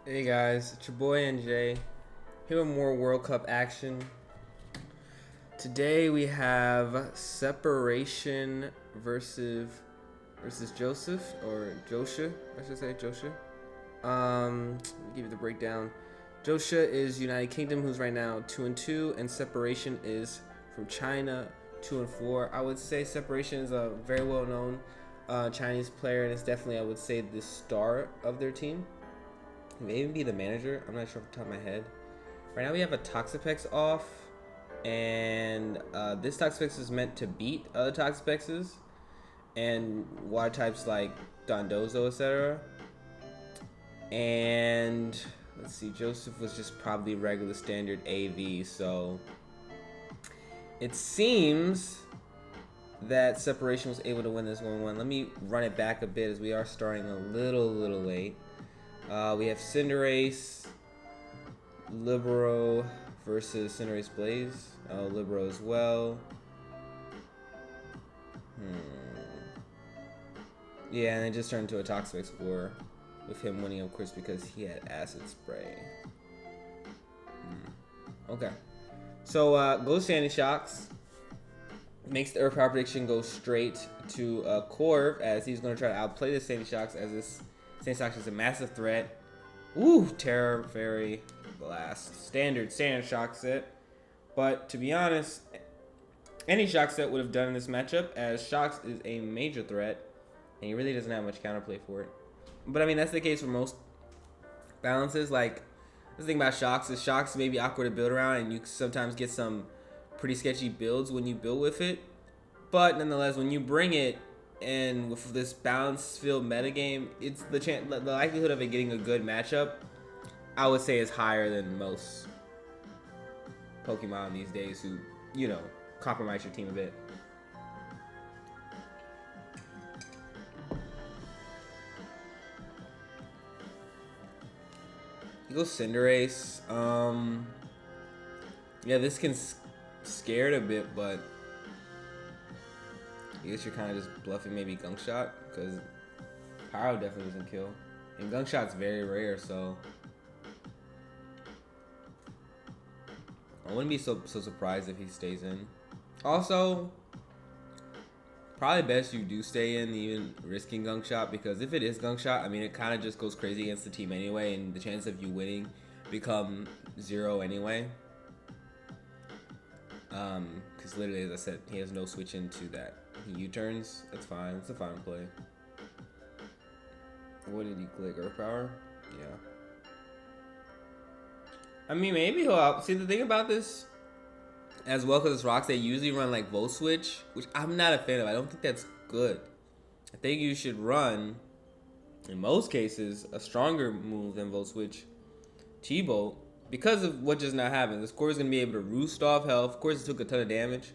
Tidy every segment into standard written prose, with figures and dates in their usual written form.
Hey guys, it's your boy NJ here with more World Cup action. Today we have Separation versus Joseph or Joeshh, I should say Joeshh. Let me give you the breakdown. Joeshh is United Kingdom, who's right now 2-2, and Separation is from China, 2-4. I would say Separation is a very well-known Chinese player, and it's definitely, I would say, the star of their team. He may even be the manager. I'm not sure off the top of my head. Right now we have a Toxapex off, and this Toxapex is meant to beat other Toxapexes and water types like Dondozo, etc. And let's see, Joseph was just probably regular standard AV, so it seems that Separation was able to win this 1-1. Let me run it back a bit as we are starting a little late. We have Cinderace, Libero versus Cinderace Blaze. Libero as well. Yeah, and it just turned into a Toxapex war with him winning, of course, because he had Acid Spray. Okay. So, go Sandy Shocks. Makes the Earth Power prediction go straight to Corv, as he's going to try to outplay the Sandy Shocks, as this Sandy Shocks is a massive threat. Ooh, Terror, Fairy, Blast. Standard shock set. But to be honest, any shock set would have done in this matchup, as Shocks is a major threat, and he really doesn't have much counterplay for it. But I mean, that's the case for most balances. Like, the thing about Shocks is Shocks may be awkward to build around, and you sometimes get some pretty sketchy builds when you build with it. But nonetheless, when you bring it, and with this balance field metagame, it's the likelihood of it getting a good matchup, I would say, is higher than most Pokemon these days who, compromise your team a bit. You go Cinderace. Yeah, this can scare it a bit, but I guess you're kind of just bluffing maybe Gunk Shot, because Pyro definitely doesn't kill. And Gunk Shot's very rare, so I wouldn't be so surprised if he stays in. Also, probably best you do stay in, even risking Gunk Shot, because if it is Gunk Shot, I mean, it kind of just goes crazy against the team anyway, and the chance of you winning become 0 anyway. Because literally, as I said, he has no switch into that. He U-turns, that's fine. It's a fine play. What did he click? Earth Power? Yeah. I mean, maybe he'll out. See, the thing about this, as well, because it's rocks, they usually run like Volt Switch, which I'm not a fan of. I don't think that's good. I think you should run, in most cases, a stronger move than Volt Switch, T-Bolt, because of what just now happened. This core is going to be able to roost off health. Of course, it took a ton of damage.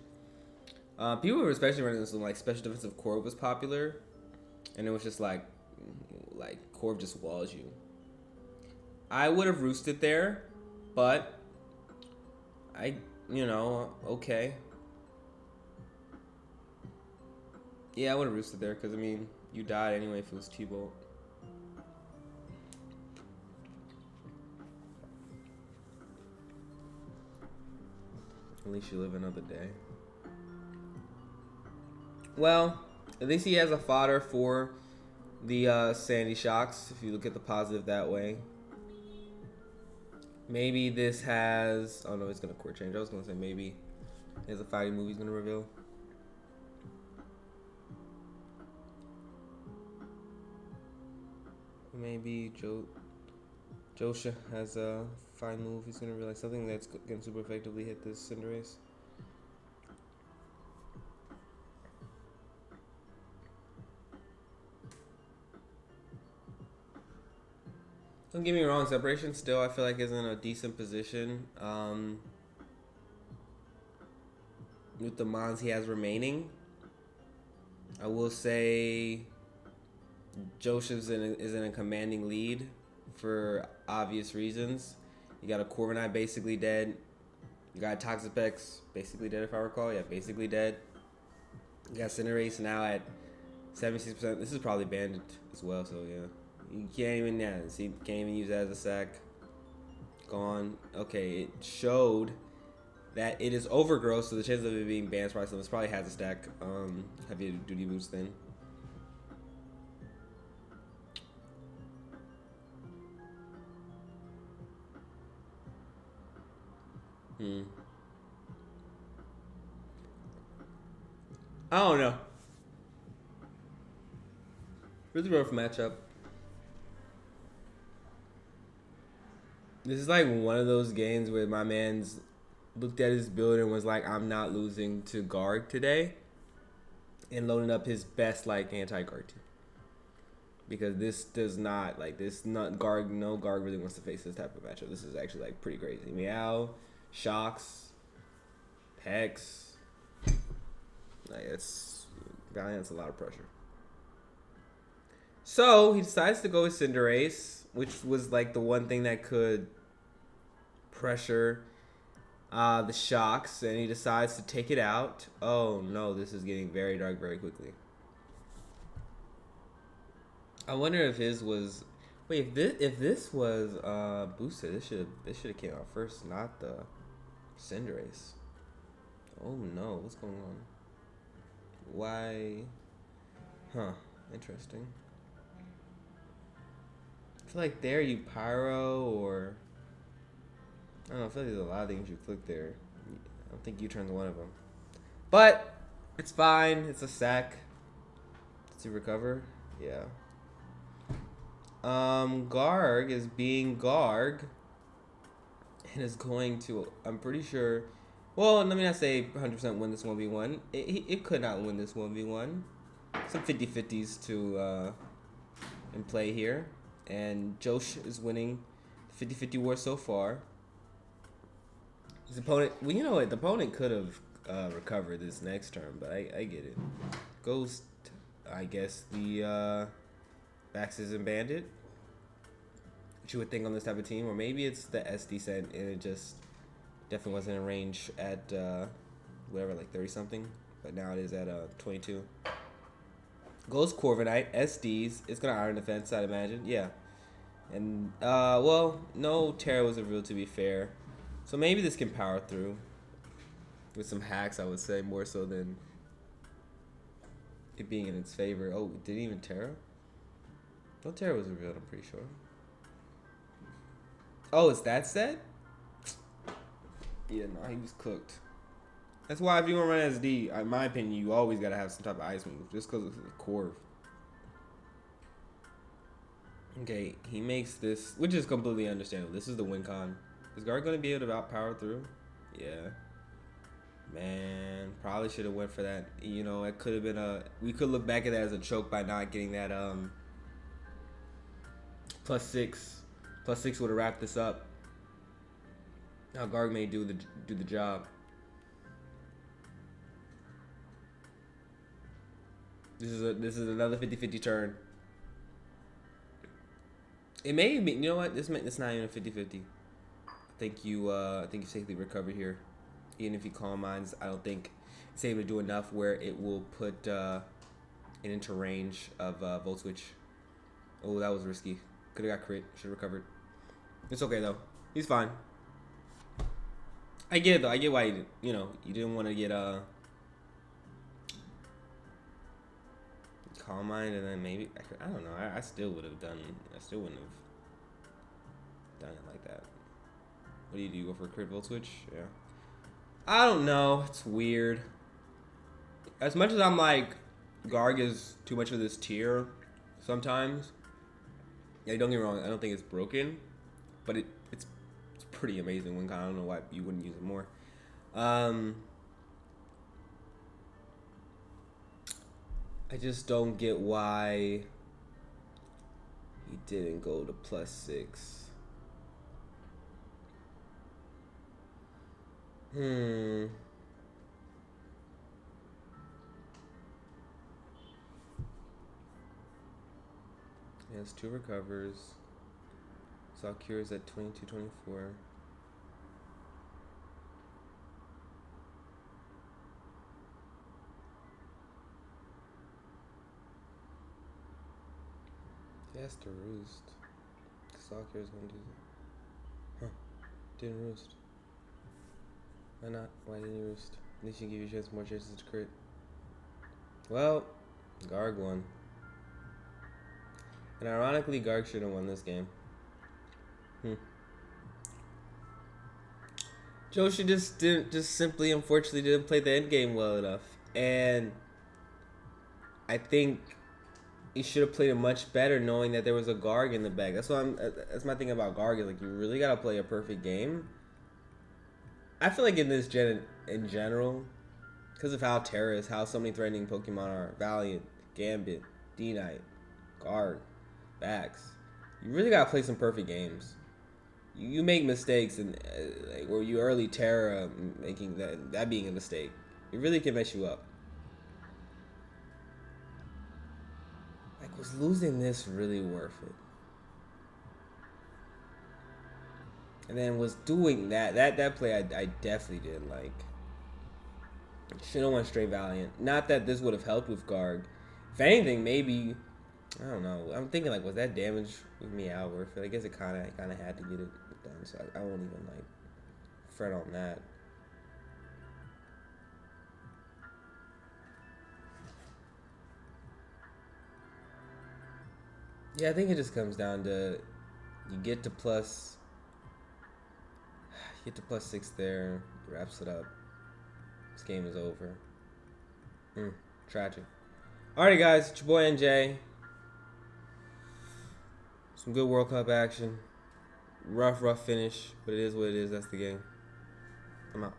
People were especially running this when like special defensive Corv was popular, and it was just like Corv just walls you. I would have roosted there, but okay. Yeah, I would have roosted there, because I mean, you died anyway if it was T-Bolt. At least you live another day. Well, at least he has a fodder for the Sandy Shocks, if you look at the positive that way. Maybe this has... Oh, no, it's going to core change. I was going to say maybe there's a fighting move he's going to reveal. Maybe Joeshh has a fine move he's going to reveal. Something that's going to super effectively hit this Cinderace. Don't get me wrong, Separation still, I feel like, is in a decent position. With the mons he has remaining, I will say Joeshh is in a commanding lead for obvious reasons. You got a Corviknight basically dead. You got Toxapex basically dead, if I recall. Yeah, basically dead. You got Cinderace now at 76%. This is probably banned as well, so yeah. You can't even now. See, can't even use that as a sack. Gone. Okay, it showed that it is overgrowth, so the chance of it being banned is probably slim. This probably has a stack. Heavy duty boots then. I don't know. Really rough matchup. This is like one of those games where my man's looked at his build and was like, I'm not losing to Garg today. And loading up his best like anti-Garg team. Because this does not, like, this not Garg, no Garg really wants to face this type of matchup. This is actually like pretty crazy. Meow, Shocks, Hex. Like, it's Valiant's a lot of pressure. So he decides to go with Cinderace, which was like the one thing that could pressure the Shocks, and he decides to take it out. Oh no, this is getting very dark very quickly. I wonder if his was. Wait, if this was boosted, this should have came out first, not the Cinderace. Oh no, what's going on? Why? Huh? Interesting. I feel like there you Pyro or I don't know. I feel like there's a lot of things you click there. I don't think U-turn's one of them, but it's fine. It's a sack. To recover, yeah. Garg is being Garg and is going to, I'm pretty sure, well, let me not say 100% win this 1v1. It could not win this 1v1. Some 50-50s to in play here. And Joeshh is winning the 50-50 war so far. His opponent, well, you know what? The opponent could have recovered this next turn, but I get it. Ghost, I guess, the Baxes and Bandit. What you would think on this type of team, or maybe it's the SD set and it just definitely wasn't in range at whatever, like 30 something, but now it is at 22. Goes Corviknight, SDs. It's gonna Iron Defense, I'd imagine. Yeah, and well, no Terra was revealed to be fair, so maybe this can power through with some hacks. I would say more so than it being in its favor. Oh, didn't even Terra? No Terra was revealed, I'm pretty sure. Oh, it's that set? Yeah, no, he was cooked. That's why if you want to run SD, in my opinion, you always got to have some type of ice move, just because it's a Corv. Okay, he makes this, which is completely understandable. This is the win con. Is Garg going to be able to outpower through? Yeah. Man, probably should have went for that. You know, it could have been we could look back at that as a choke by not getting that +6. +6 would have wrapped this up. Now Garg may do the job. This is another 50-50 turn. It may be, you know what? It's not even a 50-50. I think you safely recover here. Even if you calm minds, I don't think it's able to do enough where it will put it into range of Volt Switch. Oh, that was risky. Could have got crit. Should have recovered. It's okay though. He's fine. I get it though. I get why you didn't want to get calm mind, and then maybe I don't know. I still would have done. I still wouldn't have done it like that. What do? You go for a crit Volt Switch? Yeah. I don't know. It's weird. As much as I'm like, Garg is too much of this tier sometimes. Yeah, don't get me wrong. I don't think it's broken, but it's pretty amazing win con. I don't know why you wouldn't use it more. I just don't get why he didn't go to +6. He has 2 recovers. Saw cures at 22-24. Yeah, has to roost. Soccer is gonna do that. Huh. Didn't roost. Why not? Why didn't you roost? At least you give your chance more chances to crit. Well, Garg won. And ironically, Garg should have won this game. Joeshh just simply, unfortunately, didn't play the end game well enough. And I think he should have played it much better, knowing that there was a Garg in the bag. That's my thing about Garg, is like, you really gotta play a perfect game. I feel like in this gen in general, because of how Terra is, how so many threatening Pokemon are, Valiant, Gambit, D-Knight, Garg, Vax, you really gotta play some perfect games. You make mistakes, and like, where you early Terra, making that being a mistake, it really can mess you up. Like, was losing this really worth it? And then was doing that play I definitely didn't like. Should have went straight Valiant. Not that this would have helped with Garg. If anything, maybe, I don't know. I'm thinking, like, was that damage with me out worth it? I guess it kind of had to get it done, so I won't even like fret on that. Yeah, I think it just comes down to you get to plus 6 there, wraps it up. This game is over. Tragic. Alrighty, guys, it's your boy NJ. Some good World Cup action. Rough finish, but it is what it is. That's the game. I'm out.